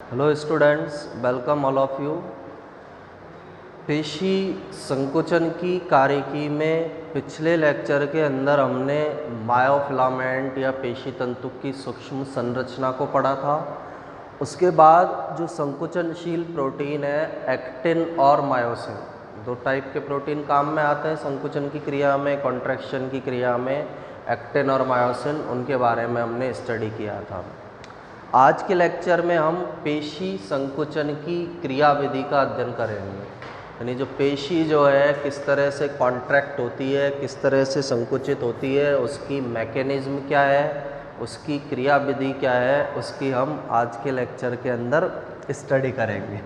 Hello students, welcome all of you. पेशी संकुचन की कार्यकी में पिछले लेक्चर के अंदर हमने मायोफिलामेंट या पेशी तंतु की सूक्ष्म संरचना को पढ़ा था। उसके बाद जो संकुचनशील प्रोटीन है एक्टिन और मायोसिन, दो टाइप के प्रोटीन काम में आते हैं संकुचन की क्रिया में, कॉन्ट्रैक्शन की क्रिया में। एक्टिन और मायोसिन, उनके बारे में हमने स्टडी किया था। आज के लेक्चर में हम पेशी संकुचन की क्रिया विधि का अध्ययन करेंगे, यानी जो पेशी जो है किस तरह से कॉन्ट्रैक्ट होती है, किस तरह से संकुचित होती है, उसकी मैकेनिज्म क्या है, उसकी क्रिया विधि क्या है, उसकी हम आज के लेक्चर के अंदर स्टडी करेंगे।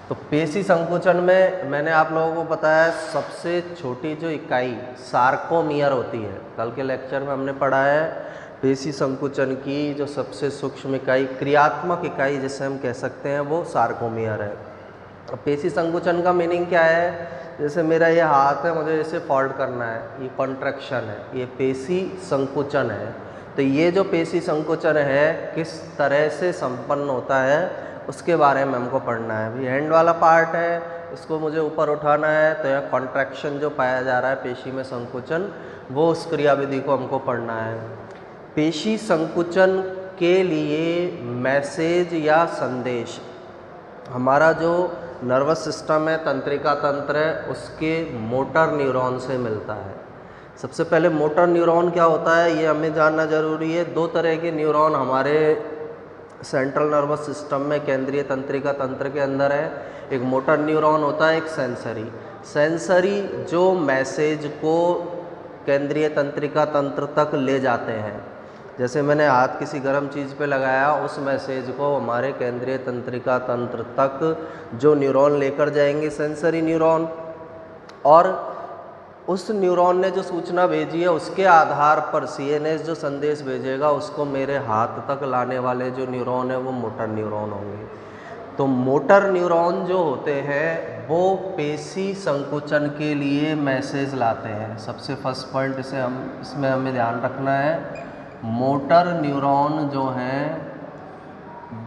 तो पेशी संकुचन में मैंने आप लोगों को बताया सबसे छोटी जो इकाई सार्कोमियर होती है। कल के लेक्चर में हमने पढ़ा है पेशी संकुचन की जो सबसे सूक्ष्म इकाई, क्रियात्मक इकाई जिसे हम कह सकते हैं, वो सार्कोमियर है। पेशी संकुचन का मीनिंग क्या है? जैसे मेरा ये हाथ है, मुझे इसे फोल्ड करना है, ये कॉन्ट्रैक्शन है, ये पेशी संकुचन है। तो ये जो पेशी संकुचन है किस तरह से संपन्न होता है उसके बारे में हमको पढ़ना है। अभी हैंड वाला पार्ट है, इसको मुझे ऊपर उठाना है, तो यह कॉन्ट्रैक्शन जो पाया जा रहा है पेशी में संकुचन, वो उस क्रिया विधि को हमको पढ़ना है। पेशी संकुचन के लिए मैसेज या संदेश हमारा जो नर्वस सिस्टम है, तंत्रिका तंत्र है, उसके मोटर न्यूरॉन से मिलता है। सबसे पहले मोटर न्यूरॉन क्या होता है ये हमें जानना जरूरी है। दो तरह के न्यूरॉन हमारे सेंट्रल नर्वस सिस्टम में, केंद्रीय तंत्रिका तंत्र के अंदर है। एक मोटर न्यूरॉन होता है, एक सेंसरी। सेंसरी जो मैसेज को केंद्रीय तंत्रिका तंत्र तक ले जाते हैं, जैसे मैंने हाथ किसी गर्म चीज़ पे लगाया, उस मैसेज को हमारे केंद्रीय तंत्रिका तंत्र तक जो न्यूरॉन लेकर जाएंगे, सेंसरी न्यूरॉन, और उस न्यूरॉन ने जो सूचना भेजी है उसके आधार पर सीएनएस जो संदेश भेजेगा उसको मेरे हाथ तक लाने वाले जो न्यूरॉन है वो मोटर न्यूरॉन होंगे। तो मोटर न्यूरॉन जो होते हैं वो पेशी संकुचन के लिए मैसेज लाते हैं। सबसे फर्स्ट पॉइंट इसमें हमें ध्यान रखना है, मोटर न्यूरॉन जो हैं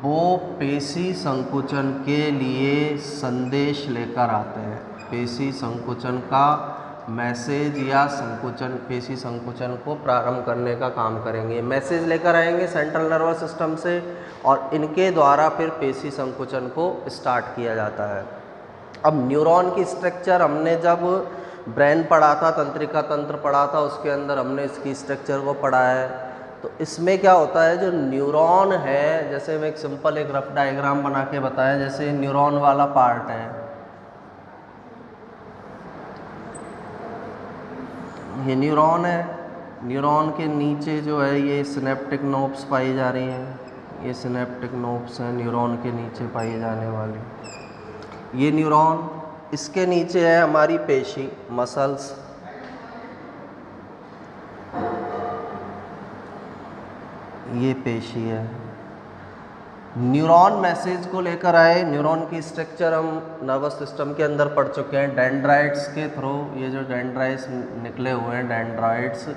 वो पेशी संकुचन के लिए संदेश लेकर आते हैं। पेशी संकुचन का मैसेज या संकुचन, पेशी संकुचन को प्रारंभ करने का काम करेंगे। मैसेज लेकर आएंगे सेंट्रल नर्वस सिस्टम से और इनके द्वारा फिर पेशी संकुचन को स्टार्ट किया जाता है। अब न्यूरॉन की स्ट्रक्चर हमने जब ब्रेन पढ़ा था, तंत्रिका तंत्र पढ़ा था, उसके अंदर हमने इसकी स्ट्रक्चर को पढ़ा है। तो इसमें क्या होता है, जो न्यूरॉन है, जैसे मैं एक सिंपल एक रफ डायग्राम बना के बताया, जैसे न्यूरॉन वाला पार्ट है, ये न्यूरॉन है। न्यूरॉन के नीचे जो है ये सिनेप्टिक नोब्स पाई जा रही हैं, ये सिनेप्टिक नोब्स हैं न्यूरॉन के नीचे पाई जाने वाली। ये न्यूरॉन, इसके नीचे है हमारी पेशी, मसल्स। ये पेशी है। न्यूरॉन मैसेज को लेकर आए। न्यूरॉन की स्ट्रक्चर हम नर्वस सिस्टम के अंदर पढ़ चुके हैं डेंड्राइट्स के थ्रू। ये जो डेंड्राइट्स निकले हुए हैं, डेंड्राइट्स,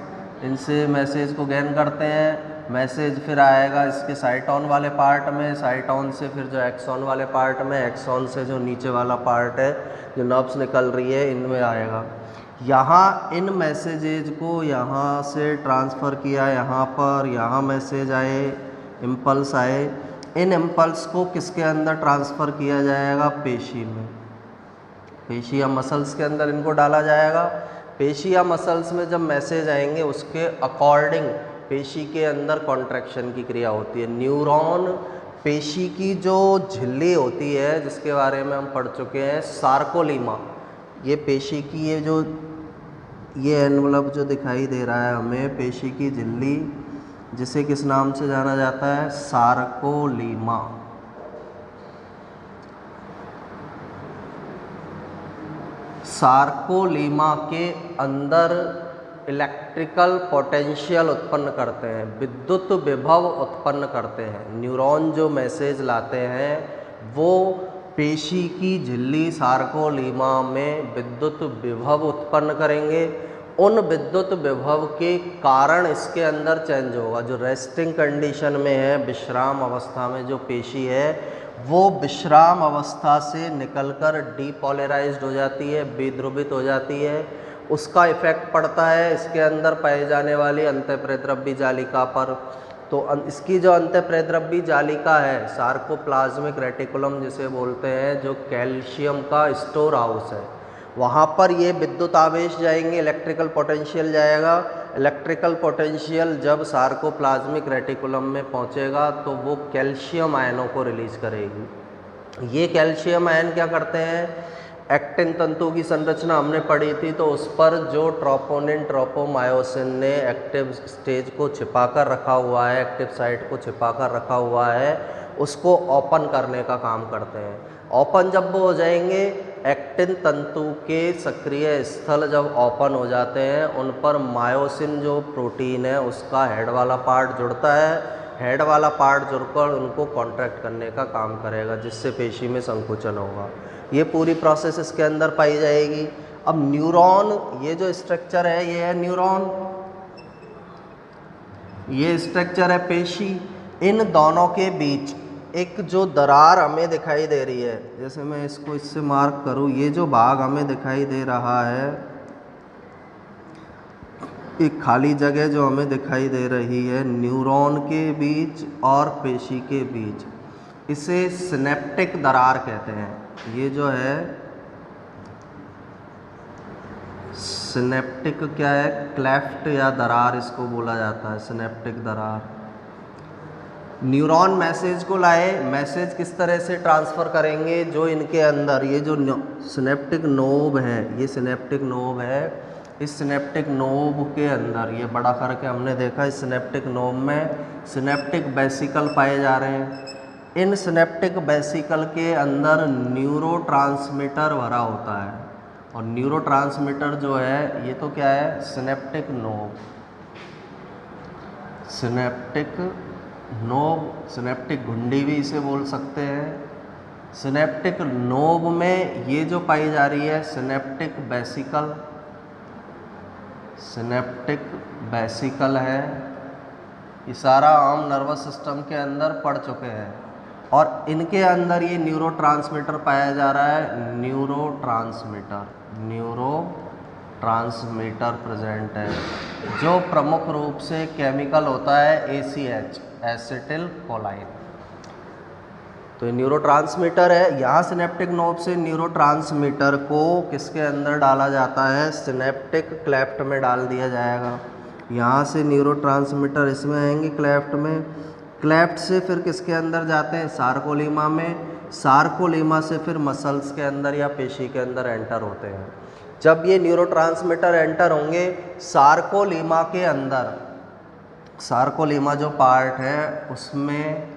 इनसे मैसेज को गेन करते हैं। मैसेज फिर आएगा इसके साइटोन वाले पार्ट में, साइटोन से फिर जो एक्सॉन वाले पार्ट में, एक्सॉन से जो नीचे वाला पार्ट है जो नर्व्स निकल रही है, इनमें आएगा। यहाँ इन मैसेजेज को यहाँ से ट्रांसफ़र किया, यहाँ पर, यहाँ मैसेज आए, इम्पल्स आए। इन इम्पल्स को किसके अंदर ट्रांसफ़र किया जाएगा? पेशी में, पेशी या मसल्स के अंदर इनको डाला जाएगा। पेशी या मसल्स में जब मैसेज आएंगे उसके अकॉर्डिंग पेशी के अंदर कॉन्ट्रैक्शन की क्रिया होती है। न्यूरॉन पेशी की जो झिल्ली होती है जिसके बारे में हम पढ़ चुके हैं, सार्कोलीमा, ये पेशी की ये एनवलप जो दिखाई दे रहा है हमें, पेशी की झिल्ली, जिसे किस नाम से जाना जाता है? सार्कोलीमा। सार्कोलीमा के अंदर इलेक्ट्रिकल पोटेंशियल उत्पन्न करते हैं, विद्युत विभव उत्पन्न करते हैं। न्यूरॉन जो मैसेज लाते हैं वो पेशी की झिल्ली सार्कोलीमा में विद्युत विभव उत्पन्न करेंगे उन विद्युत विभव के कारण इसके अंदर चेंज होगा। जो रेस्टिंग कंडीशन में है, विश्राम अवस्था में जो पेशी है, वो विश्राम अवस्था से निकलकर डीपोलराइज्ड हो जाती है, विध्रुवित हो जाती है। उसका इफेक्ट पड़ता है इसके अंदर पाए जाने वाली अंतःप्रेद्रव्य जालिका पर। तो इसकी जो अंतःप्रेद्रव्य जालिका है, सार्कोप्लाज्मिक रेटिकुलम जिसे बोलते हैं, जो कैल्शियम का स्टोर हाउस है, वहाँ पर ये विद्युत आवेश जाएंगे, इलेक्ट्रिकल पोटेंशियल जाएगा। इलेक्ट्रिकल पोटेंशियल जब सार्कोप्लाज्मिक रेटिकुलम में पहुँचेगा तो वो कैल्शियम आयनों को रिलीज करेगी। ये कैल्शियम आयन क्या करते हैं, एक्टिन तंतु की संरचना हमने पढ़ी थी, तो उस पर जो ट्रोपोनिन ट्रोपोमायोसिन ने एक्टिव स्टेज को छिपाकर रखा हुआ है, एक्टिव साइट को छिपाकर रखा हुआ है, उसको ओपन करने का काम करते हैं। ओपन जब वो हो जाएंगे, एक्टिन तंतु के सक्रिय स्थल जब ओपन हो जाते हैं, उन पर मायोसिन जो प्रोटीन है उसका हेड वाला पार्ट जुड़ता है। हेड वाला पार्ट जुड़कर उनको कॉन्ट्रैक्ट करने का काम करेगा, जिससे पेशी में संकुचन होगा। ये पूरी प्रोसेस इसके अंदर पाई जाएगी। अब न्यूरॉन, ये जो स्ट्रक्चर है ये है न्यूरॉन, ये स्ट्रक्चर है पेशी। इन दोनों के बीच एक जो दरार हमें दिखाई दे रही है, जैसे मैं इसको इससे मार्क करूँ, ये जो भाग हमें दिखाई दे रहा है, एक खाली जगह जो हमें दिखाई दे रही है न्यूरॉन के बीच और पेशी के बीच, इसे सिनेप्टिक दरार कहते हैं। ये जो है सिनेप्टिक क्या है, क्लेफ्ट या दरार इसको बोला जाता है, सिनेप्टिक दरार। न्यूरॉन मैसेज को लाए, मैसेज किस तरह से ट्रांसफ़र करेंगे, जो इनके अंदर ये जो सिनेप्टिक नोब है, ये सिनेप्टिक नोब है, इस सिनेप्टिक नोब के अंदर ये बड़ा करके हमने देखा, इस सिनेप्टिक नोब में सिनेप्टिक वेसिकल पाए जा रहे हैं। इन सिनेप्टिक वेसिकल के अंदर न्यूरोट्रांसमीटर भरा होता है, और न्यूरोट्रांसमीटर जो है ये तो क्या है, synaptic knob, synaptic knob, synaptic घुंडी भी इसे बोल सकते हैं। सिनेप्टिक नोब में ये जो पाई जा रही है सिनेप्टिक वेसिकल, सिनेप्टिक वेसिकल है, ये सारा आम नर्वस सिस्टम के अंदर पड़ चुके हैं, और इनके अंदर ये न्यूरोट्रांसमीटर पाया जा रहा है, न्यूरोट्रांसमीटर, न्यूरोट्रांसमीटर प्रेजेंट है, जो प्रमुख रूप से केमिकल होता है ACH, एसिटिल कोलाइन। तो ये न्यूरोट्रांसमीटर है। यहाँ सिनेप्टिक नोब से न्यूरोट्रांसमीटर को किसके अंदर डाला जाता है, सिनेप्टिक क्लेफ्ट में डाल दिया जाएगा। यहाँ से न्यूरोट्रांसमीटर इसमें आएंगे क्लेफ्ट में, क्लेफ्ट से फिर किसके अंदर जाते हैं, सार्कोलीमा में, सार्कोलीमा से फिर मसल्स के अंदर या पेशी के अंदर एंटर होते हैं। जब ये न्यूरोट्रांसमीटर एंटर होंगे सार्कोलीमा के अंदर, सार्कोलीमा जो पार्ट है उसमें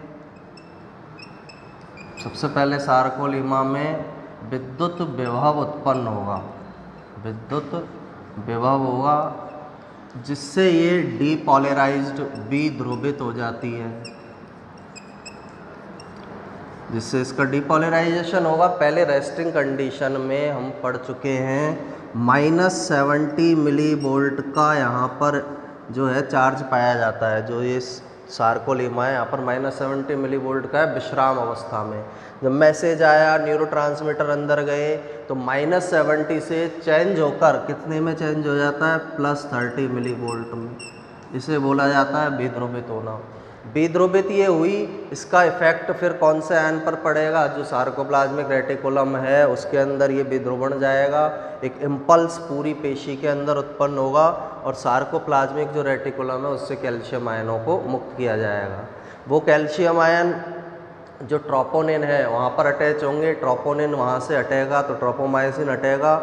सबसे पहले सार्कोलीमा में विद्युत विभव उत्पन्न होगा, विद्युत विभव होगा, जिससे ये डीपोलराइज्ड, विध्रुवित हो जाती है, जिससे इसका डीपोलराइजेशन होगा। पहले रेस्टिंग कंडीशन में हम पढ़ चुके हैं -70 मिली वोल्ट का यहाँ पर जो है चार्ज पाया जाता है। जो ये सार्कोलीमा है यहाँ पर -70 मिली वोल्ट का है विश्राम अवस्था में। जब मैसेज आया, न्यूरोट्रांसमीटर अंदर गए, तो -70 से चेंज होकर कितने में चेंज हो जाता है, +30 मिली वोल्ट में। इसे बोला जाता है विध्रुवित होना। विध्रुवित ये हुई, इसका इफेक्ट फिर कौन से आयन पर पड़ेगा, जो सार्कोप्लाज्मिक रेटिकुलम है उसके अंदर ये विध्रुवण जाएगा, एक इम्पल्स पूरी पेशी के अंदर उत्पन्न होगा, और सार्कोप्लाज्मिक जो रेटिकुलम है उससे कैल्शियम आयनों को मुक्त किया जाएगा। वो कैल्शियम आयन जो ट्रोपोनिन है वहाँ पर अटैच होंगे, ट्रोपोनिन वहाँ से हटेगा तो ट्रोपोमायोसिन हटेगा,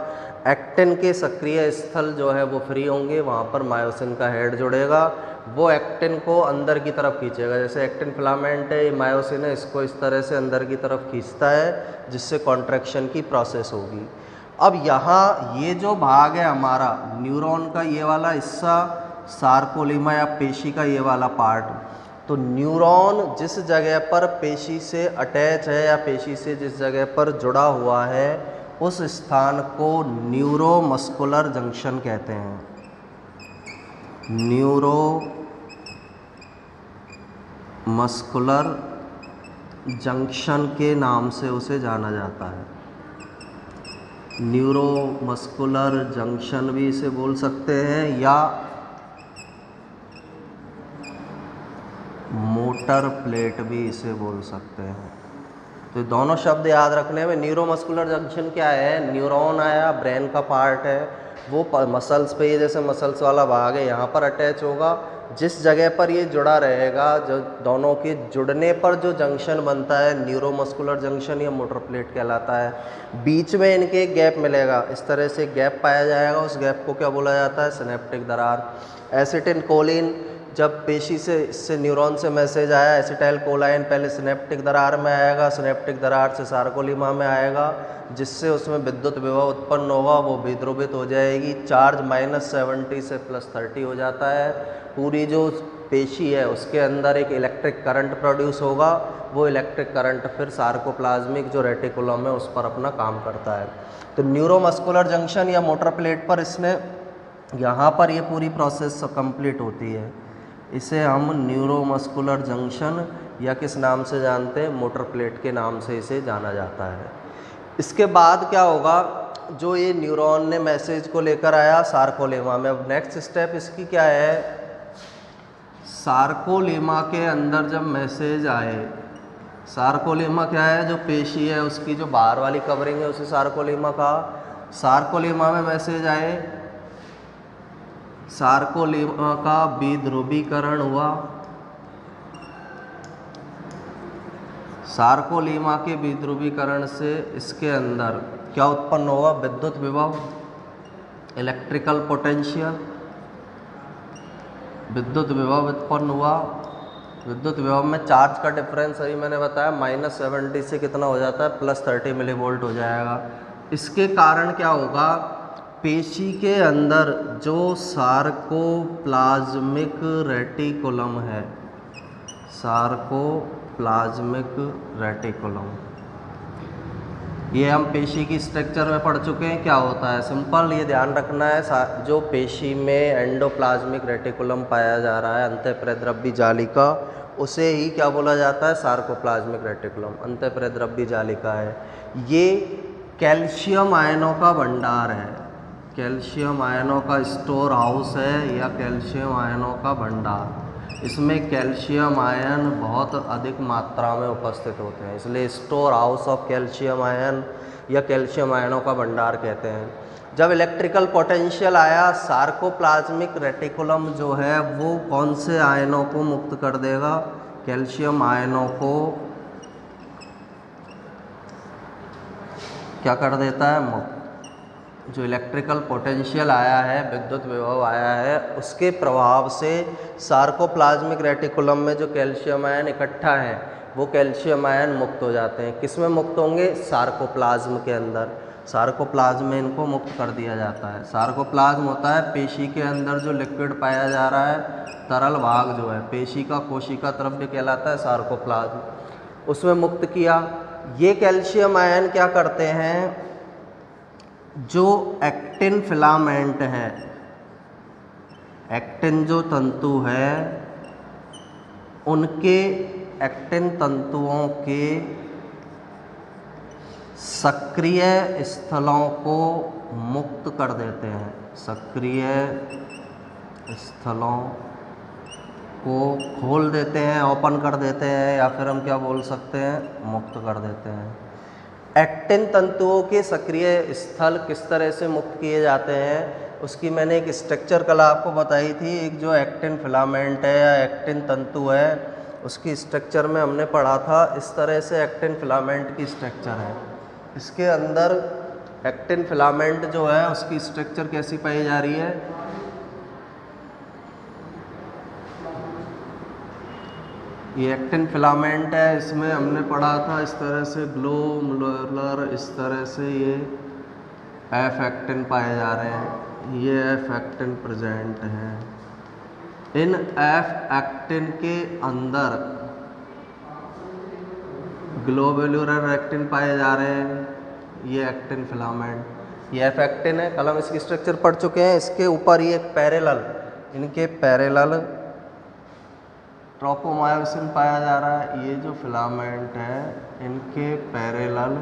एक्टिन के सक्रिय स्थल जो है वो फ्री होंगे, वहाँ पर मायोसिन का हेड जुड़ेगा, वो एक्टिन को अंदर की तरफ खींचेगा। जैसे एक्टिन फिलामेंट है, ये मायोसिन है, इसको इस तरह से अंदर की तरफ खींचता है, जिससे कॉन्ट्रैक्शन की प्रोसेस होगी। अब यहाँ ये जो भाग है हमारा न्यूरॉन का, ये वाला हिस्सा, सार्कोलीमा या पेशी का ये वाला पार्ट, तो न्यूरॉन जिस जगह पर पेशी से अटैच है या पेशी से जिस जगह पर जुड़ा हुआ है, उस स्थान को न्यूरोमस्कुलर जंक्शन कहते हैं। न्यूरो मस्कुलर जंक्शन के नाम से उसे जाना जाता है। न्यूरो मस्कुलर जंक्शन भी इसे बोल सकते हैं या मोटर प्लेट भी इसे बोल सकते हैं। तो दोनों शब्द याद रखने में, न्यूरोमस्कुलर जंक्शन क्या है, न्यूरॉन आया, ब्रेन का पार्ट है, वो मसल्स पे, ये जैसे मसल्स वाला भाग है यहाँ पर अटैच होगा, जिस जगह पर ये जुड़ा रहेगा, जो दोनों के जुड़ने पर जो जंक्शन बनता है न्यूरोमस्कुलर जंक्शन या मोटर प्लेट कहलाता है। बीच में इनके एक गैप मिलेगा, इस तरह से गैप पाया जाएगा, उस गैप को क्या बोला जाता है, सिनेप्टिक दरार। एसिटिल कोलिन, जब पेशी से, इससे न्यूरॉन से मैसेज आया, एसिटाइल कोलाइन पहले सिनेप्टिक दरार में आएगा, सिनेप्टिक दरार से सार्कोलीमा में आएगा, जिससे उसमें विद्युत विभव उत्पन्न होगा, वो विध्रुवित हो जाएगी, चार्ज -70 से +30 हो जाता है। पूरी जो पेशी है उसके अंदर एक इलेक्ट्रिक करंट प्रोड्यूस होगा, वो इलेक्ट्रिक करंट फिर सार्कोप्लाज्मिक जो रेटिकुलम है उस पर अपना काम करता है। तो न्यूरोमस्कुलर जंक्शन या मोटर प्लेट पर इसने, यहाँ पर ये पूरी प्रोसेस कंप्लीट होती है। इसे हम न्यूरोमस्कुलर जंक्शन या किस नाम से जानते हैं, मोटर प्लेट के नाम से इसे जाना जाता है। इसके बाद क्या होगा, जो ये न्यूरॉन ने मैसेज को लेकर आया सार्कोलेमा में, अब नेक्स्ट स्टेप इसकी क्या है, सार्कोलेमा के अंदर जब मैसेज आए, सार्कोलेमा क्या है, जो पेशी है उसकी जो बाहर वाली कवरिंग है उसे सार्कोलेमा कहा। सार्कोलेमा में मैसेज आए, सार्कोलेमा का विध्रुवीकरण हुआ, सार्कोलेमा के विध्रुवीकरण से इसके अंदर क्या उत्पन्न होगा, विद्युत विभव, इलेक्ट्रिकल पोटेंशियल, विद्युत विभव उत्पन्न हुआ। विद्युत विभव में चार्ज का डिफरेंस अभी मैंने बताया -70 से कितना हो जाता है, +30 मिलीवोल्ट हो जाएगा। इसके कारण क्या होगा, पेशी के अंदर जो सार्कोप्लाज्मिक रेटिकुलम है, सार्कोप्लाज्मिक रेटिकुलम, ये हम पेशी की स्ट्रक्चर में पढ़ चुके हैं, क्या होता है, सिंपल ये ध्यान रखना है, जो पेशी में एंडोप्लाज्मिक रेटिकुलम पाया जा रहा है, अंतःप्रद्रव्य जालिका, उसे ही क्या बोला जाता है, सार्कोप्लाज्मिक रेटिकुलम, अंतःप्रद्रव्य जालिका है। ये कैल्शियम आयनों का भंडार है, कैल्शियम आयनों का स्टोर हाउस है या कैल्शियम आयनों का भंडार। इसमें कैल्शियम आयन बहुत अधिक मात्रा में उपस्थित होते हैं, इसलिए store house of calcium ion या कैल्शियम आयनों का भंडार कहते हैं। जब इलेक्ट्रिकल पोटेंशियल आया, सार्कोप्लाज्मिक रेटिकुलम जो है वो कौन से आयनों को मुक्त कर देगा, कैल्शियम आयनों को क्या कर देता है, मुक्त। जो इलेक्ट्रिकल पोटेंशियल आया है, विद्युत विभव आया है, उसके प्रभाव से सार्कोप्लाज्मिक रेटिकुलम में जो कैल्शियम आयन इकट्ठा है, वो कैल्शियम आयन मुक्त हो जाते हैं। किस में मुक्त होंगे, सार्कोप्लाज्म के अंदर, सार्कोप्लाज्म में इनको मुक्त कर दिया जाता है। सार्कोप्लाज्म होता है पेशी के अंदर जो लिक्विड पाया जा रहा है, तरल भाग जो है, पेशी का कोशिका द्रव्य कहलाता है सार्कोप्लाज्म, उसमें मुक्त किया। ये कैल्शियम आयन क्या करते हैं, जो एक्टिन फिलामेंट है, एक्टिन जो तंतु है, उनके एक्टिन तंतुओं के सक्रिय स्थलों को मुक्त कर देते हैं, सक्रिय स्थलों को खोल देते हैं, ओपन कर देते हैं, या फिर हम क्या बोल सकते हैं, मुक्त कर देते हैं। एक्टिन तंतुओं के सक्रिय स्थल किस तरह से मुक्त किए जाते हैं, उसकी मैंने एक स्ट्रक्चर कल आपको बताई थी। एक जो एक्टिन फिलामेंट है या एक्टिन तंतु है, उसकी स्ट्रक्चर में हमने पढ़ा था, इस तरह से एक्टिन फिलामेंट की स्ट्रक्चर है। इसके अंदर एक्टिन फिलामेंट जो है उसकी स्ट्रक्चर कैसी पाई जा रही है, ये एक्टिन फिलामेंट है, इसमें हमने पढ़ा था इस तरह से ग्लोमेरुलर, इस तरह से ये एफ एक्टिन पाए जा रहे हैं, ये एफ एक्टिन प्रेजेंट है। इन एफ एक्टिन के अंदर ग्लोमेरुलर एक्टिन पाए जा रहे हैं, ये एक्टिन फिलामेंट, ये एफ एक्टिन है, कल हम इसकी स्ट्रक्चर पढ़ चुके हैं। इसके ऊपर ये एक पैरेलल इनके पैरेलल ट्रोपोमायोसिन पाया जा रहा है। ये जो फिलामेंट है इनके पैरेलल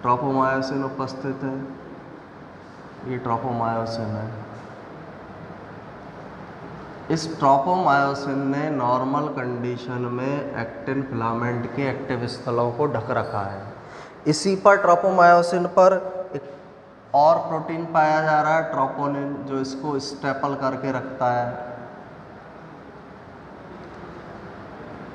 ट्रोपोमायोसिन उपस्थित है। ये ट्रोपोमायोसिन है। इस ट्रोपोमायोसिन ने नॉर्मल कंडीशन में एक्टिन फिलामेंट के एक्टिव स्थलों को ढक रखा है। इसी पर ट्रोपोमायोसिन पर एक और प्रोटीन पाया जा रहा है ट्रोपोनिन, जो इसको स्टेपल करके रखता है।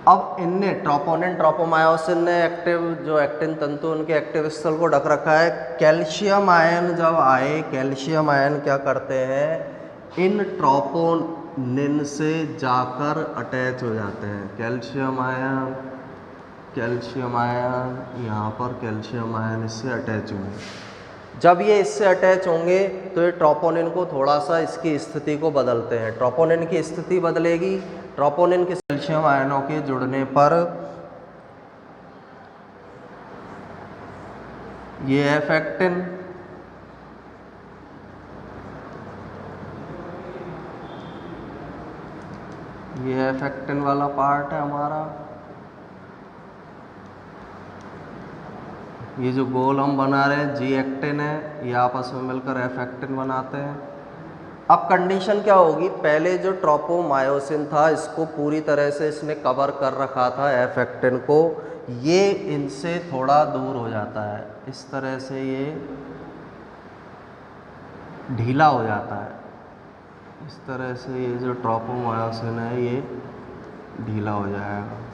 अब इनने ट्रोपोनिन ट्रोपोमायोसिन ने एक्टिव जो एक्टिन तंतु उनके एक्टिव स्थल को ढक रखा है। कैल्शियम आयन जब आए, कैल्शियम आयन क्या करते हैं, इन ट्रोपोनिन से जाकर अटैच हो जाते हैं। कैल्शियम आयन यहाँ पर कैल्शियम आयन इससे अटैच हुए। जब ये इससे अटैच होंगे तो ये ट्रोपोनिन को थोड़ा सा इसकी स्थिति को बदलते हैं। ट्रोपोनिन की स्थिति बदलेगी। ट्रोपोनिन के कैल्शियम आयनों के जुड़ने पर ये एफ एक्टिन, ये एफ एक्टिन वाला पार्ट है हमारा। ये जो गोल हम बना रहे हैं जी एक्टिन है, ये आपस में मिलकर एफ एक्टिन बनाते हैं। अब कंडीशन क्या होगी, पहले जो ट्रोपोमायोसिन था इसको पूरी तरह से इसने कवर कर रखा था एफ एक्टिन को, ये इनसे थोड़ा दूर हो जाता है। इस तरह से ये ढीला हो जाता है। इस तरह से ये जो ट्रोपोमायोसिन है ये ढीला हो जाएगा।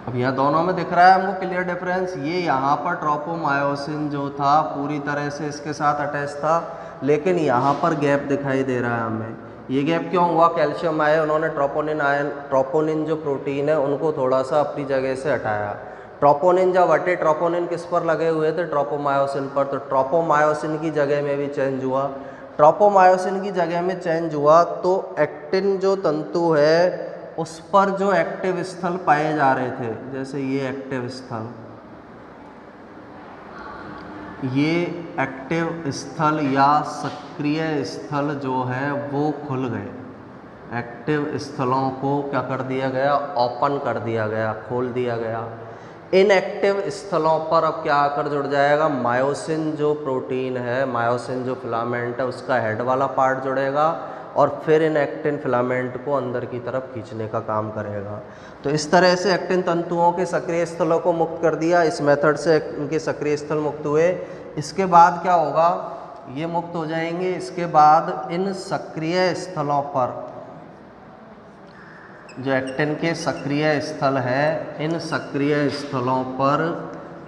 अब यहाँ दोनों में दिख रहा है हमको क्लियर डिफरेंस। ये यहाँ पर ट्रोपोमायोसिन जो था पूरी तरह से इसके साथ अटैच था, लेकिन यहाँ पर गैप दिखाई दे रहा है हमें। ये गैप क्यों हुआ, कैल्शियम आए उन्होंने ट्रोपोनिन जो प्रोटीन है उनको थोड़ा सा अपनी जगह से हटाया। ट्रोपोनिन जब हटे, ट्रोपोनिन किस पर लगे हुए थे, ट्रोपोमायोसिन पर, तो ट्रोपोमायोसिन की जगह में भी चेंज हुआ। ट्रोपोमायोसिन की जगह में चेंज हुआ तो एक्टिन जो तंतु है उस पर जो एक्टिव स्थल पाए जा रहे थे, जैसे ये एक्टिव स्थल, ये एक्टिव स्थल या सक्रिय स्थल जो है वो खुल गए। एक्टिव स्थलों को क्या कर दिया गया, ओपन कर दिया गया, खोल दिया गया। इन एक्टिव स्थलों पर अब क्या आकर जुड़ जाएगा, मायोसिन जो प्रोटीन है, मायोसिन जो फिलामेंट है उसका हेड वाला पार्ट जुड़ेगा और फिर इन एक्टिन फिलामेंट को अंदर की तरफ खींचने का काम करेगा। तो इस तरह से एक्टिन तंतुओं के सक्रिय स्थलों को मुक्त कर दिया। इस मेथड से इनके सक्रिय स्थल मुक्त हुए। इसके बाद क्या होगा, ये मुक्त हो जाएंगे। इसके बाद इन सक्रिय स्थलों पर, जो एक्टिन के सक्रिय स्थल है, इन सक्रिय स्थलों पर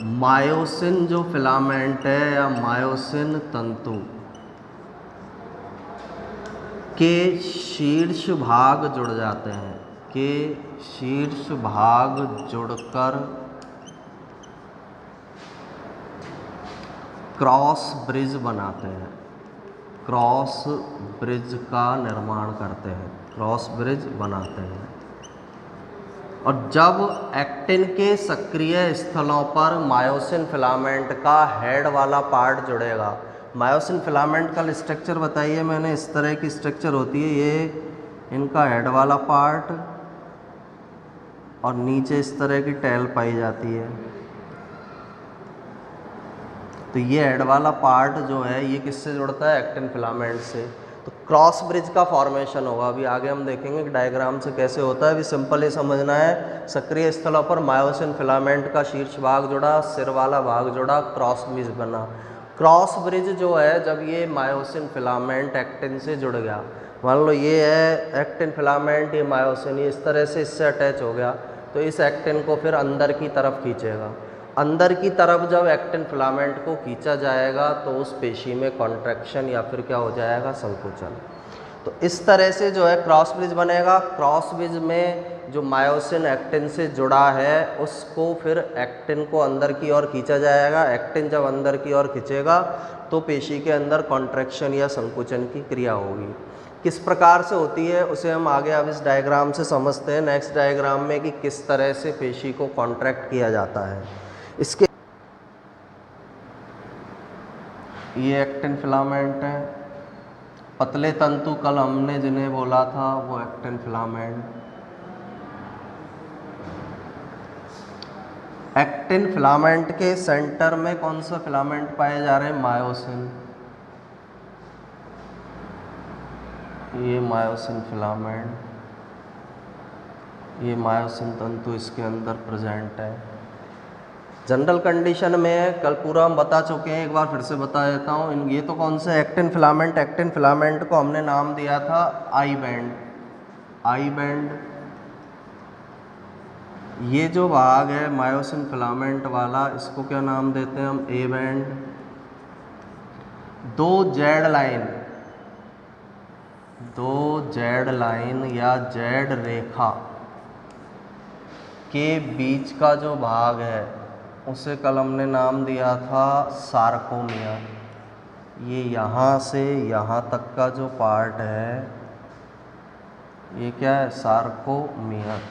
मायोसिन जो फिलामेंट है या मायोसिन तंतु के शीर्ष भाग जुड़ जाते हैं, के शीर्ष भाग जुड़कर क्रॉस ब्रिज बनाते हैं, क्रॉस ब्रिज का निर्माण करते हैं, क्रॉस ब्रिज बनाते हैं। और जब एक्टिन के सक्रिय स्थलों पर मायोसिन फिलामेंट का हेड वाला पार्ट जुड़ेगा, मायोसिन फिलामेंट का स्ट्रक्चर बताइए मैंने, इस तरह की स्ट्रक्चर होती है। ये इनका हेड वाला पार्ट और नीचे इस तरह की टेल पाई जाती है। तो ये हेड वाला पार्ट जो है ये किससे जुड़ता है, एक्टिन फिलामेंट से। तो क्रॉस ब्रिज का फॉर्मेशन होगा। अभी आगे हम देखेंगे कि डायग्राम से कैसे होता है। अभी सिंपल ही समझना है, सक्रिय स्थलों पर मायोसिन फिलामेंट का शीर्ष भाग जुड़ा, सिर वाला भाग जुड़ा, क्रॉस ब्रिज बना। क्रॉस ब्रिज जो है, जब ये मायोसिन फिलामेंट एक्टिन से जुड़ गया, मान लो ये है एक्टिन फिलामेंट, ये मायोसिन, ये इस तरह से इससे अटैच हो गया, तो इस एक्टिन को फिर अंदर की तरफ खींचेगा। अंदर की तरफ जब एक्टिन फिलामेंट को खींचा जाएगा तो उस पेशी में कॉन्ट्रैक्शन या फिर क्या हो जाएगा, संकुचन। तो इस तरह से जो है क्रॉस ब्रिज बनेगा। क्रॉस ब्रिज में जो मायोसिन एक्टिन से जुड़ा है उसको फिर एक्टिन को अंदर की ओर खींचा जाएगा। एक्टिन जब अंदर की ओर खींचेगा तो पेशी के अंदर कॉन्ट्रैक्शन या संकुचन की क्रिया होगी। किस प्रकार से होती है उसे हम आगे अब इस डायग्राम से समझते हैं, नेक्स्ट डायग्राम में, कि किस तरह से पेशी को कॉन्ट्रैक्ट किया जाता है। इसके ये एक्टिन फिलामेंट है। पतले तंतु कल हमने जिन्हें बोला था वो एक्टिन फिलामेंट। एक्टिन फिलामेंट के सेंटर में कौन सा फिलामेंट पाए जा रहे हैं? मायोसिन। ये मायोसिन फिलामेंट, ये मायोसिन तंतु इसके अंदर प्रेजेंट है। जनरल कंडीशन में कल पूरा हम बता चुके हैं, एक बार फिर से बता देता हूँ। ये तो कौन सा एक्टिन फिलामेंट, एक्टिन फिलामेंट को हमने नाम दिया था आई बैंड। आई बैंड ये जो भाग है मायोसिन फिलामेंट वाला, इसको क्या नाम देते हैं हम? A band. दो जेड लाइन या जेड रेखा के बीच का जो भाग है उसे कल हमने नाम दिया था सार्कोमियर। ये यहाँ से यहाँ तक का जो पार्ट है ये क्या है? सार्कोमियर।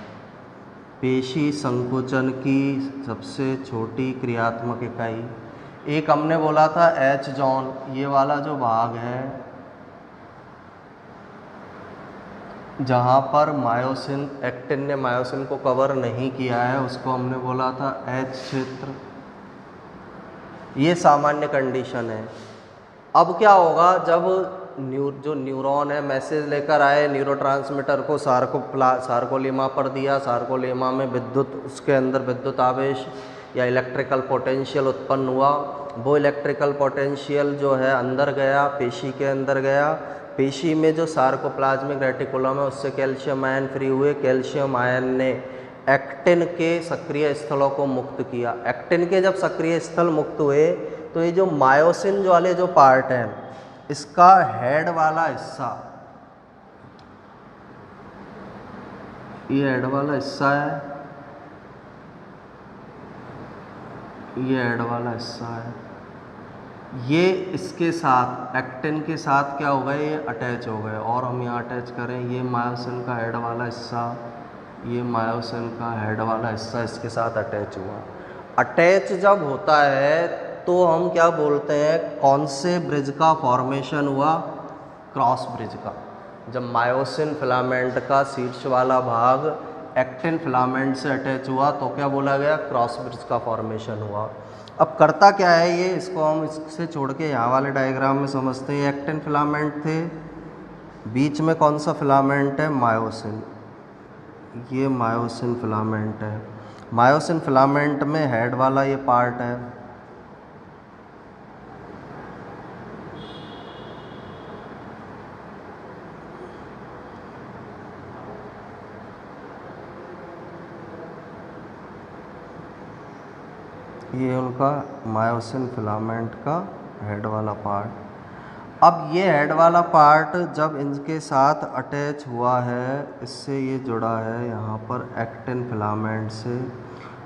पेशी संकुचन की सबसे छोटी क्रियात्मक इकाई। एक हमने बोला था एच जॉन, ये वाला जो भाग है जहाँ पर मायोसिन, एक्टिन ने मायोसिन को कवर नहीं किया है, उसको हमने बोला था एच क्षेत्र। ये सामान्य कंडीशन है। अब क्या होगा जब जो न्यूरॉन है मैसेज लेकर आए न्यूरोट्रांसमीटर को सार्कोलेमा पर दिया, सार्कोलेमा में विद्युत, उसके अंदर विद्युत आवेश या इलेक्ट्रिकल पोटेंशियल उत्पन्न हुआ। वो इलेक्ट्रिकल पोटेंशियल जो है अंदर गया, पेशी के अंदर गया। पेशी में जो सार्कोप्लाज्मिक रेटिकुलम है उससे कैल्शियम आयन फ्री हुए। कैल्शियम आयन ने एक्टिन के सक्रिय स्थलों को मुक्त किया। एक्टिन के जब सक्रिय स्थल मुक्त हुए तो ये जो मायोसिन जो वाले जो पार्ट हैं, इसका हेड वाला हिस्सा, ये हेड वाला हिस्सा है, ये हेड वाला हिस्सा है, ये इसके साथ एक्टिन के साथ क्या हो गए? ये अटैच हो गए। और हम यहाँ अटैच करें, ये मायोसिन का हेड वाला हिस्सा, ये मायोसिन का हेड वाला हिस्सा इसके साथ अटैच हुआ। अटैच जब होता है तो हम क्या बोलते हैं? कौन से ब्रिज का फॉर्मेशन हुआ? क्रॉस ब्रिज का। जब मायोसिन फिलामेंट का शीर्ष वाला भाग एक्टिन फिलामेंट से अटैच हुआ तो क्या बोला गया? क्रॉस ब्रिज का फॉर्मेशन हुआ। अब करता क्या है ये, इसको हम इससे छोड़ के यहाँ वाले डायग्राम में समझते हैं। एक्टिन फिलामेंट थे, बीच में कौन सा फिलामेंट है? मायोसिन। ये मायोसिन फिलामेंट है। मायोसिन फिलामेंट में हेड वाला ये पार्ट है, ये उनका मायोसिन फिलामेंट का हेड वाला पार्ट। अब ये हेड वाला पार्ट जब इनके साथ अटैच हुआ है, इससे ये जुड़ा है यहाँ पर एक्टिन फिलामेंट से,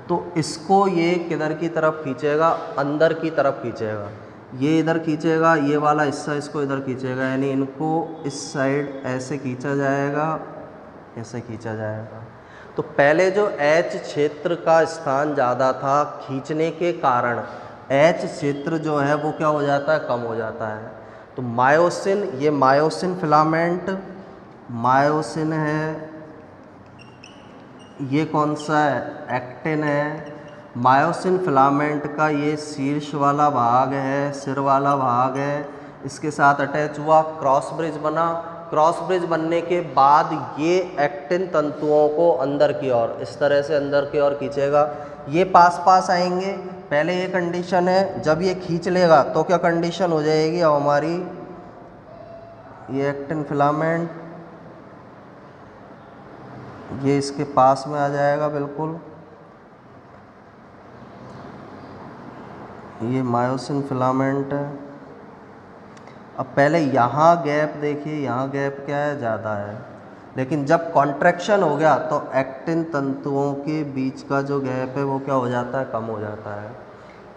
तो इसको ये किधर की तरफ खींचेगा? अंदर की तरफ खींचेगा। ये इधर खींचेगा, ये वाला हिस्सा इसको इधर खींचेगा, यानी इनको इस साइड ऐसे खींचा जाएगा, ऐसे खींचा जाएगा। तो पहले जो एच क्षेत्र का स्थान ज़्यादा था, खींचने के कारण एच क्षेत्र जो है वो क्या हो जाता है? कम हो जाता है। तो मायोसिन, ये मायोसिन फिलामेंट, मायोसिन है, ये कौन सा है? एक्टिन है। मायोसिन फिलामेंट का ये शीर्ष वाला भाग है, सिर वाला भाग है, इसके साथ अटैच हुआ, क्रॉस ब्रिज बना। क्रॉस ब्रिज बनने के बाद ये एक्टिन तंतुओं को अंदर की ओर, इस तरह से अंदर की ओर खींचेगा। ये पास पास आएंगे। पहले ये कंडीशन है, जब ये खींच लेगा तो क्या कंडीशन हो जाएगी? अब हमारी ये एक्टिन फिलामेंट ये इसके पास में आ जाएगा बिल्कुल। ये मायोसिन फिलामेंट है। अब पहले यहाँ गैप देखिए, यहाँ गैप क्या है? ज़्यादा है, लेकिन जब कॉन्ट्रैक्शन हो गया तो एक्टिन तंतुओं के बीच का जो गैप है वो क्या हो जाता है? कम हो जाता है।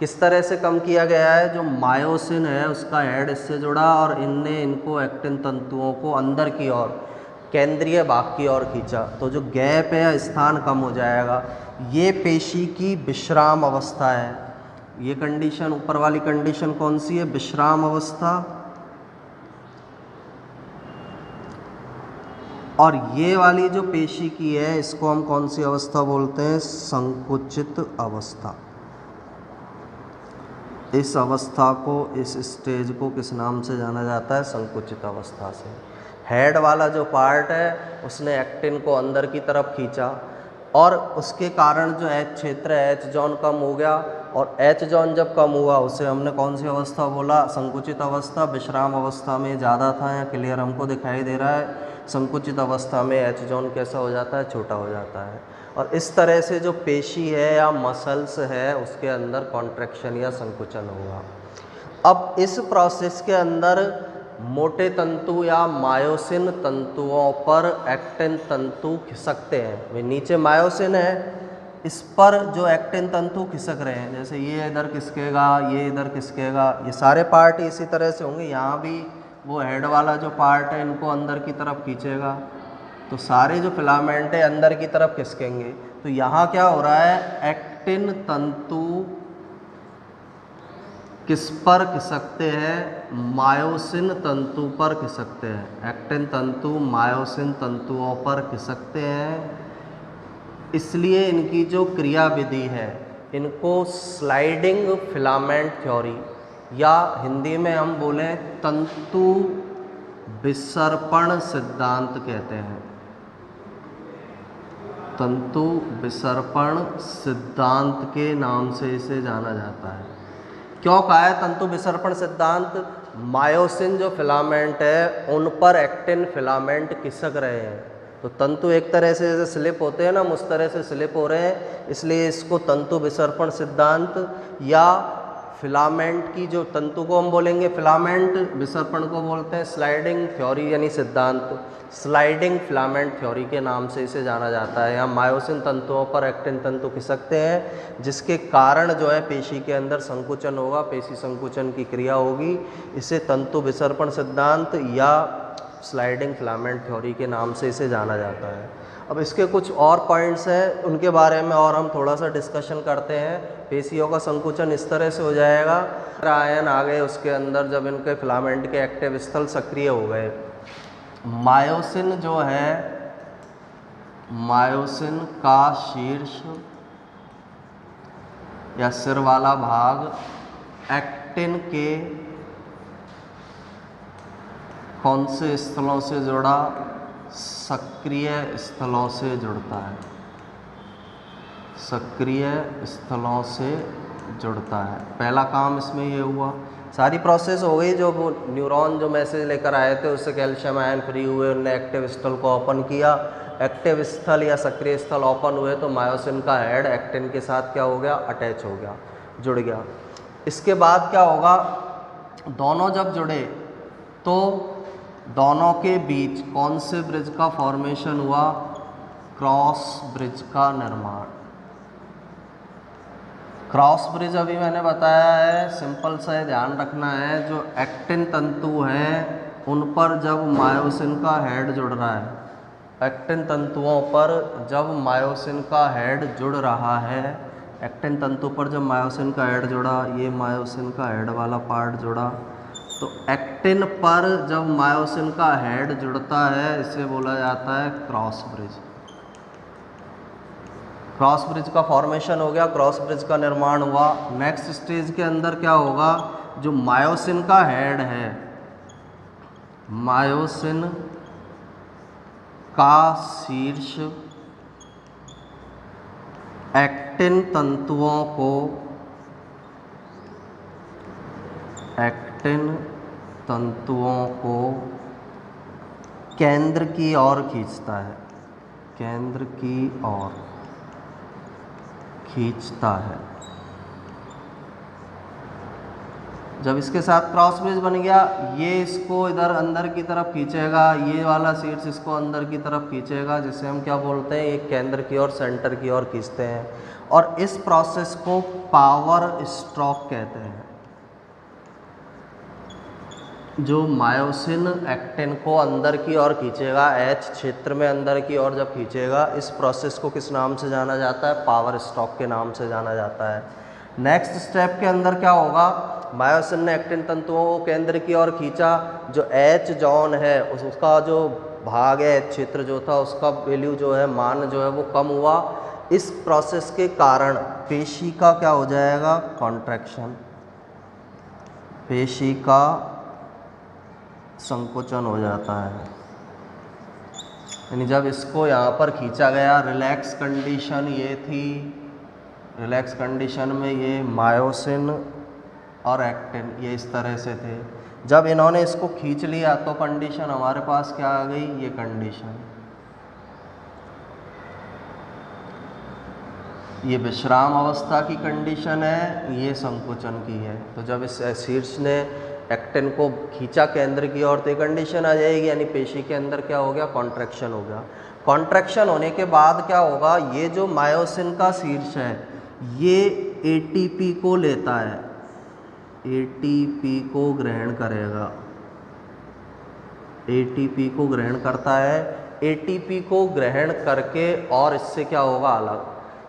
किस तरह से कम किया गया है? जो मायोसिन है उसका हेड इससे जुड़ा और इनने इनको एक्टिन तंतुओं को अंदर की ओर, केंद्रीय भाग की ओर खींचा, तो जो गैप है स्थान कम हो जाएगा। ये पेशी की विश्राम अवस्था है। ये कंडीशन, ऊपर वाली कंडीशन कौन सी है? विश्राम अवस्था। और ये वाली जो पेशी की है इसको हम कौन सी अवस्था बोलते हैं? संकुचित अवस्था। इस अवस्था को, इस स्टेज को किस नाम से जाना जाता है? संकुचित अवस्था से। हेड वाला जो पार्ट है उसने एक्टिन को अंदर की तरफ खींचा और उसके कारण जो एच क्षेत्र है, एच जोन कम हो गया, और एच जोन जब कम हुआ उसे हमने कौन सी अवस्था बोला? संकुचित अवस्था। विश्राम अवस्था में ज़्यादा था, या क्लियर हमको दिखाई दे रहा है? संकुचित अवस्था में एच जोन कैसा हो जाता है? छोटा हो जाता है। और इस तरह से जो पेशी है या मसल्स है उसके अंदर कॉन्ट्रैक्शन या संकुचन होगा। अब इस प्रोसेस के अंदर मोटे तंतु या मायोसिन तंतुओं पर एक्टिन तंतु खिसकते हैं। वे नीचे मायोसिन है, इस पर जो एक्टिन तंतु खिसक रहे हैं, जैसे ये इधर खिसकेगा, ये इधर खिसकेगा, ये सारे पार्ट इसी तरह से होंगे। यहाँ भी वो हेड वाला जो पार्ट है इनको अंदर की तरफ खींचेगा, तो सारे जो फिलामेंट है अंदर की तरफ खिसकेंगे। तो यहाँ क्या हो रहा है? एक्टिन तंतु किस पर खिसकते हैं? मायोसिन तंतु पर खिसकते हैं। एक्टिन तंतु मायोसिन तंतुओं पर खिसकते हैं, इसलिए इनकी जो क्रिया विधि है इनको स्लाइडिंग फिलामेंट थ्योरी, या हिंदी में हम बोलें तंतु विसर्पण सिद्धांत कहते हैं। तंतु विसर्पण सिद्धांत के नाम से इसे जाना जाता है। क्यों कहा है तंतु विसर्पण सिद्धांत? मायोसिन जो फिलामेंट है उन पर एक्टिन फिलामेंट खिसक रहे हैं, तो तंतु एक तरह से जैसे स्लिप होते हैं ना, उस तरह से स्लिप हो रहे हैं, इसलिए इसको तंतु विसर्पण सिद्धांत, या फिलामेंट की जो तंतु को हम बोलेंगे फिलामेंट, विसर्पण को बोलते हैं स्लाइडिंग थ्योरी यानी सिद्धांत। स्लाइडिंग फिलामेंट थ्योरी के नाम से इसे जाना जाता है। यहाँ मायोसिन तंतुओं पर एक्टिन तंतु खिसकते हैं, जिसके कारण जो है पेशी के अंदर संकुचन होगा, पेशी संकुचन की क्रिया होगी। इसे तंतु विसर्पण सिद्धांत या स्लाइडिंग फिलामेंट थ्योरी के नाम से इसे जाना जाता है। अब इसके कुछ और पॉइंट्स हैं, उनके बारे में और हम थोड़ा सा डिस्कशन करते हैं। पेशियों का संकुचन इस तरह से हो जाएगा, आयन आ गए उसके अंदर, जब इनके फिलामेंट के एक्टिव स्थल सक्रिय हो गए, मायोसिन जो है, मायोसिन का शीर्ष या सिर वाला भाग एक्टिन के कौन से स्थलों से जुड़ा? सक्रिय स्थलों से जुड़ता है। सक्रिय स्थलों से जुड़ता है। पहला काम इसमें ये हुआ, सारी प्रोसेस हो गई। जो वो न्यूरॉन जो मैसेज लेकर आए थे उससे कैल्शियम आयन फ्री हुए, उन्होंने एक्टिव स्थल को ओपन किया, एक्टिव स्थल या सक्रिय स्थल ओपन हुए तो मायोसिन का हेड एक्टिन के साथ क्या हो गया? अटैच हो गया, जुड़ गया। इसके बाद क्या होगा? दोनों जब जुड़े तो दोनों के बीच कौन से ब्रिज का फॉर्मेशन हुआ? क्रॉस ब्रिज का निर्माण। क्रॉस ब्रिज अभी मैंने बताया है, सिंपल सा ध्यान रखना है, जो एक्टिन तंतु हैं उन पर जब मायोसिन का हेड जुड़ रहा है, एक्टिन तंतुओं पर जब मायोसिन का हेड जुड़ रहा है, एक्टिन तंतु पर जब मायोसिन का हेड जुड़ा, ये मायोसिन का हेड वाला पार्ट जुड़ा, तो एक्टिन पर जब मायोसिन का हेड जुड़ता है इसे बोला जाता है क्रॉस ब्रिज। क्रॉस ब्रिज का फॉर्मेशन हो गया, क्रॉस ब्रिज का निर्माण हुआ। नेक्स्ट स्टेज के अंदर क्या होगा? जो मायोसिन का हेड है, मायोसिन का शीर्ष एक्टिन तंतुओं को, एक्टिन तंतुओं को केंद्र की ओर खींचता है, केंद्र की ओर खींचता है। जब इसके साथ क्रॉस ब्रिज बन गया, ये इसको इधर अंदर की तरफ खींचेगा, ये वाला शीर्ष इसको अंदर की तरफ खींचेगा, जिसे हम क्या बोलते हैं? एक केंद्र की ओर, सेंटर की ओर खींचते हैं, और इस प्रोसेस को पावर स्ट्रोक कहते हैं। जो मायोसिन एक्टिन को अंदर की ओर खींचेगा, एच क्षेत्र में अंदर की ओर जब खींचेगा, इस प्रोसेस को किस नाम से जाना जाता है? पावर स्ट्रोक के नाम से जाना जाता है। नेक्स्ट स्टेप के अंदर क्या होगा, मायोसिन ने एक्टिन तंतुओं को केंद्र की ओर खींचा, जो एच जोन है उसका जो भाग है, क्षेत्र जो था उसका वैल्यू जो है, मान जो है वो कम हुआ। इस प्रोसेस के कारण पेशी का क्या हो जाएगा, कॉन्ट्रैक्शन, पेशी का संकुचन हो जाता है। यानी जब इसको यहाँ पर खींचा गया, रिलैक्स कंडीशन ये थी, रिलैक्स कंडीशन में ये मायोसिन और एक्टिन ये इस तरह से थे। जब इन्होंने इसको खींच लिया तो कंडीशन हमारे पास क्या आ गई, ये कंडीशन, ये विश्राम अवस्था की कंडीशन है, ये संकुचन की है। तो जब इस शीर्ष ने एक्टिन को खींचा केंद्र की ओर तो ये कंडीशन आ जाएगी, यानी पेशी के अंदर क्या हो गया, कॉन्ट्रैक्शन हो गया। कॉन्ट्रैक्शन होने के बाद क्या होगा, ये जो मायोसिन का शीर्ष है ये एटीपी को लेता है, एटीपी को ग्रहण करेगा, एटीपी को ग्रहण करता है। एटीपी को ग्रहण करके और इससे क्या होगा, अलग,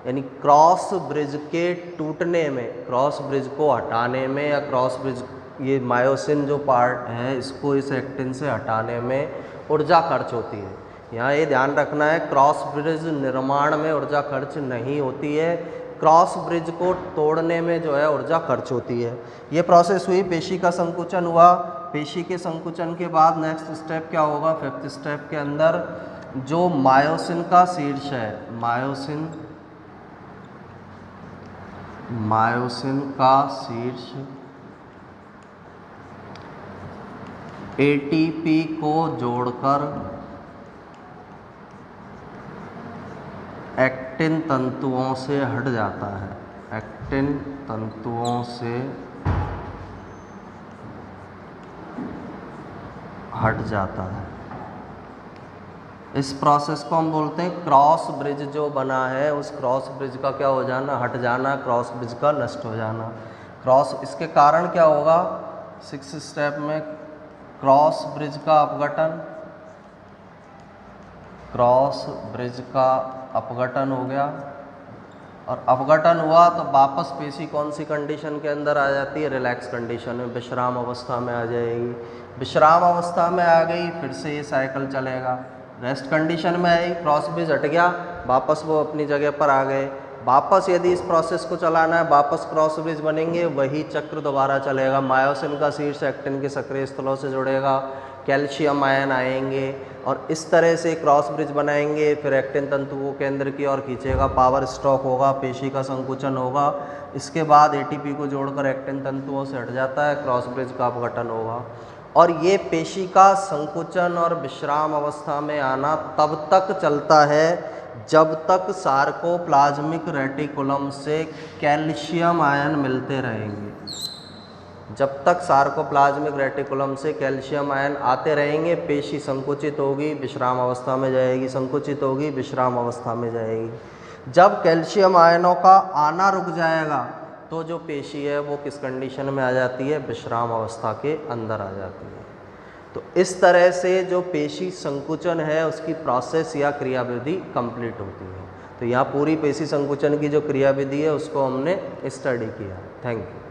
यानी क्रॉस ब्रिज के टूटने में, क्रॉस ब्रिज को हटाने में, या क्रॉस ब्रिज ये मायोसिन जो पार्ट है इसको इस एक्टिन से हटाने में ऊर्जा खर्च होती है। यहाँ ये ध्यान रखना है, क्रॉस ब्रिज निर्माण में ऊर्जा खर्च नहीं होती है, क्रॉस ब्रिज को तोड़ने में जो है ऊर्जा खर्च होती है। ये प्रोसेस हुई, पेशी का संकुचन हुआ। पेशी के संकुचन के बाद नेक्स्ट स्टेप क्या होगा, फिफ्थ स्टेप के अंदर जो मायोसिन का शीर्ष है, मायोसिन का शीर्ष एटीपी को जोड़कर एक्टिन तंतुओं से हट जाता है, एक्टिन तंतुओं से हट जाता है। इस प्रोसेस को हम बोलते हैं क्रॉस ब्रिज जो बना है उस क्रॉस ब्रिज का क्या हो जाना, हट जाना, क्रॉस ब्रिज का नष्ट हो जाना। क्रॉस, इसके कारण क्या होगा, सिक्स स्टेप में क्रॉस ब्रिज का अपघटन, क्रॉस ब्रिज का अपघटन हो गया, और अपघटन हुआ तो वापस पेशी कौन सी कंडीशन के अंदर आ जाती है, रिलैक्स कंडीशन में, विश्राम अवस्था में आ जाएगी। विश्राम अवस्था में आ गई, फिर से ये साइकिल चलेगा। रेस्ट कंडीशन में आई, क्रॉस ब्रिज हट गया, वापस वो अपनी जगह पर आ गए। वापस यदि इस प्रोसेस को चलाना है, वापस क्रॉस ब्रिज बनेंगे, वही चक्र दोबारा चलेगा। मायोसिन का शीर्ष एक्टिन के सक्रिय स्थलों से जुड़ेगा, कैल्शियम आयन आएंगे और इस तरह से क्रॉस ब्रिज बनाएंगे। फिर एक्टिन तंतु को केंद्र की ओर खींचेगा, पावर स्ट्रोक होगा, पेशी का संकुचन होगा। इसके बाद एटीपी को जोड़कर एक्टिन तंतुओं से हट जाता है, क्रॉस ब्रिज का अपघटन होगा। और ये पेशी का संकुचन और विश्राम अवस्था में आना तब तक चलता है जब तक सार्कोप्लाज्मिक रेटिकुलम से कैल्शियम आयन मिलते रहेंगे। जब तक सार्कोप्लाज्मिक रेटिकुलम से कैल्शियम आयन आते रहेंगे, पेशी संकुचित होगी, विश्राम अवस्था में जाएगी, संकुचित होगी, विश्राम अवस्था में जाएगी। जब कैल्शियम आयनों का आना रुक जाएगा तो जो पेशी है वो किस कंडीशन में आ जाती है, विश्राम अवस्था के अंदर आ जाती है। तो इस तरह से जो पेशी संकुचन है उसकी प्रोसेस या क्रियाविधि कंप्लीट होती है। तो यहाँ पूरी पेशी संकुचन की जो क्रियाविधि है उसको हमने स्टडी किया। Thank you.